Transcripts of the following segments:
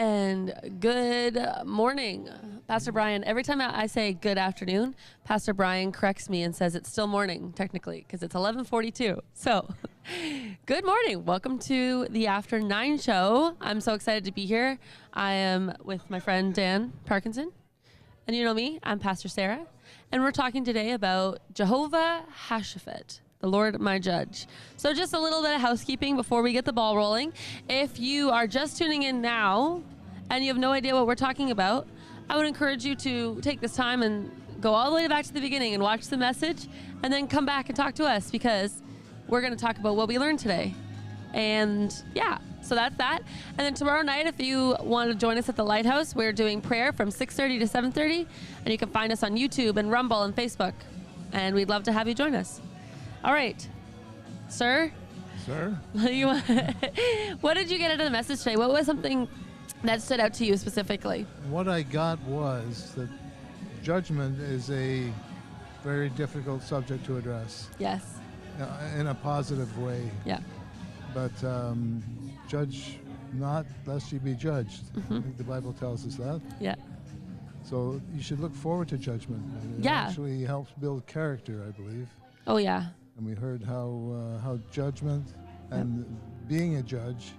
And good morning, Pastor Brian. Every time I say good afternoon, Pastor Brian corrects me and says it's still morning, technically, because it's 11:42. So, good morning. Welcome to the After 9 show. I'm so excited to be here. I am with my friend Dan Parkinson. And you know me, I'm Pastor Sarah. And we're talking today about Jehovah Hashopet, the Lord my judge. So just a little bit of housekeeping before we get the ball rolling. If you are just tuning in now and you have no idea what we're talking about, I would encourage you to take this time and go all the way back to the beginning and watch the message and then come back and talk to us, because we're going to talk about what we learned today. And yeah, so that's that. And then tomorrow night, if you want to join us at the Lighthouse, we're doing prayer from 6:30 to 7:30, and you can find us on YouTube and Rumble and Facebook, and we'd love to have you join us. All right, sir. What did you get out of the message today? What was something that stood out to you specifically? What I got was that judgment is a very difficult subject to address. Yes. In a positive way. Yeah. But judge not, lest you be judged. Mm-hmm. I think the Bible tells us that. Yeah. So you should look forward to judgment. It actually helps build character, I believe. Oh, yeah. And we heard how judgment and being a judge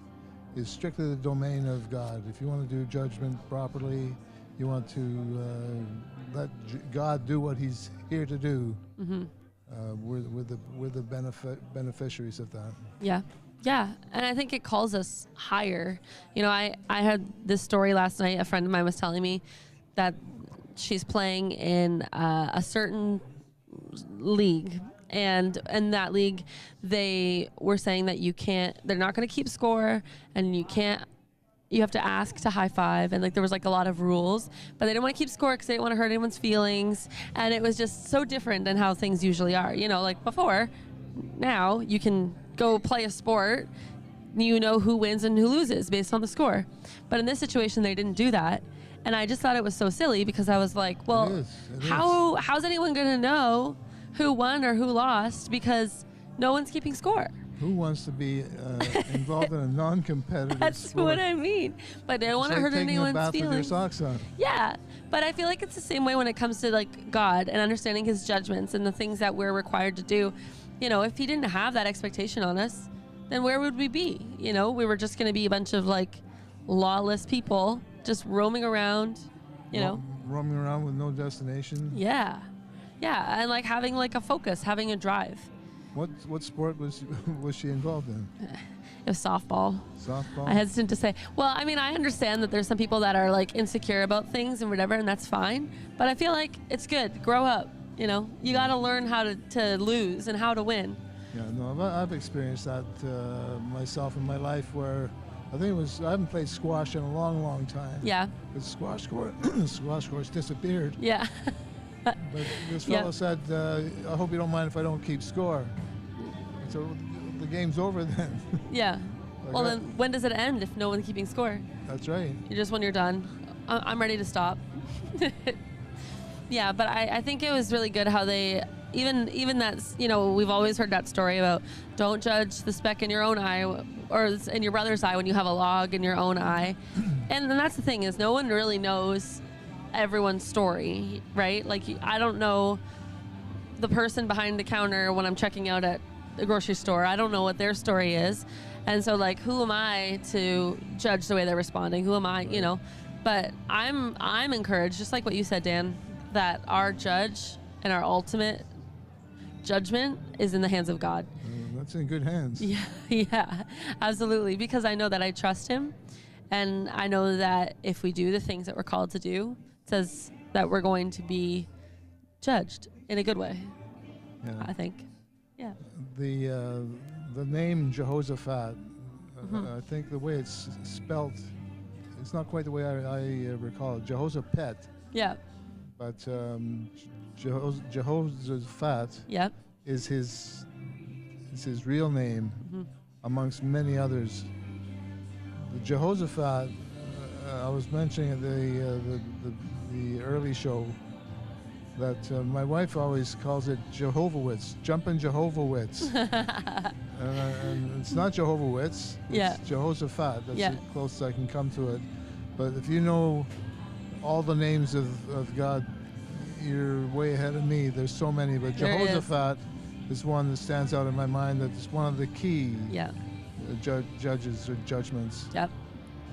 is strictly the domain of God. If you want to do judgment properly, you want to let God do what He's here to do. Mm-hmm. We're the beneficiaries of that. Yeah. Yeah. And I think it calls us higher. You know, I had this story last night. A friend of mine was telling me that she's playing in a certain league. And in that league, they were saying that they're not going to keep score, and you have to ask to high five. And like, there was like a lot of rules, but they didn't want to keep score because they didn't want to hurt anyone's feelings. And it was just so different than how things usually are. You know, like before, now you can go play a sport, you know who wins and who loses based on the score. But in this situation, they didn't do that. And I just thought it was so silly, because I was like, well, how's anyone going to know who won or who lost, because no one's keeping score? Who wants to be involved in a non-competitive That's sport? what I mean. But they don't want to hurt anyone's feelings. Taking a bath with your socks on. Yeah, but I feel like it's the same way when it comes to like God and understanding His judgments and the things that we're required to do. You know, if He didn't have that expectation on us, then where would we be? You know, we were just going to be a bunch of like lawless people just roaming around, roaming around with no destination. Yeah. Yeah, and like having like a focus, having a drive. What sport was she involved in? It was softball. Softball? I hesitant to say. Well, I mean, I understand that there's some people that are like insecure about things and whatever, and that's fine. But I feel like it's good. Grow up. You know, you got to learn how to lose and how to win. Yeah, no, I've experienced that myself in my life, where I haven't played squash in a long, long time. Yeah. The squash course disappeared. Yeah. But this fellow said, I hope you don't mind if I don't keep score. So the game's over then. Yeah. Well, then when does it end if no one's keeping score? That's right. Just when you're done. I'm ready to stop. Yeah, but I think it was really good how they, even that's, you know, we've always heard that story about don't judge the speck in your own eye or in your brother's eye when you have a log in your own eye. And then that's the thing, is no one really knows everyone's story, right? Like, I don't know the person behind the counter when I'm checking out at the grocery store. I don't know what their story is. And so like, who am I to judge the way they're responding? Who am I, you know? But I'm encouraged, just like what you said, Dan, that our judge and our ultimate judgment is in the hands of God. That's in good hands. Yeah, absolutely. Because I know that I trust Him, and I know that if we do the things that we're called to do, it says that we're going to be judged in a good way. Yeah. I think. Yeah. The name Jehoshaphat, I think the way it's spelt, it's not quite the way I recall it. Jehoshapet. Yeah. But Jehoshaphat is his real name, amongst many others. The Jehoshaphat, I was mentioning at the early show that my wife always calls it Jehovahwitz, jumping Jehovahwitz. And it's not Jehovahwitz, it's Jehoshaphat. That's the closest I can come to it. But if you know all the names of God, you're way ahead of me. There's so many, but There is. Jehoshaphat is one that stands out in my mind. That's one of the key Yeah. judges or judgments. Yep.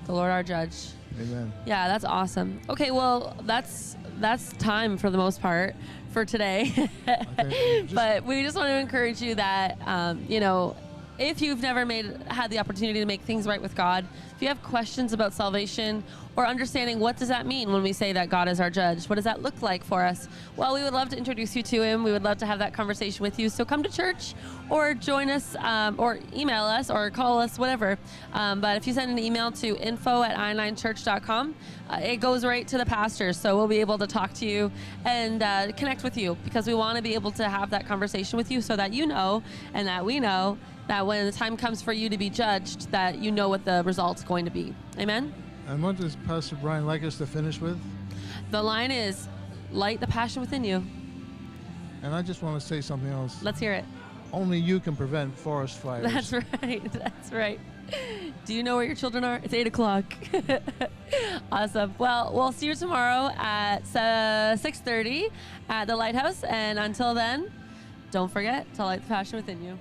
The Lord our judge. Amen. Yeah, that's awesome. Okay, well, that's time for the most part for today. But we just want to encourage you that, if you've never had the opportunity to make things right with God, if you have questions about salvation or understanding what does that mean when we say that God is our judge, what does that look like for us? Well, we would love to introduce you to him. We would love to have that conversation with you. So come to church or join us or email us or call us, whatever. But if you send an email to info@i9church.com, it goes right to the pastors. So we'll be able to talk to you and connect with you, because we want to be able to have that conversation with you so that you know and that we know that when the time comes for you to be judged, that you know what the result's going to be. Amen? And what does Pastor Brian like us to finish with? The line is, light the passion within you. And I just want to say something else. Let's hear it. Only you can prevent forest fires. That's right. That's right. Do you know where your children are? It's 8 o'clock. Awesome. Well, we'll see you tomorrow at 6:30 at the Lighthouse. And until then, don't forget to light the passion within you.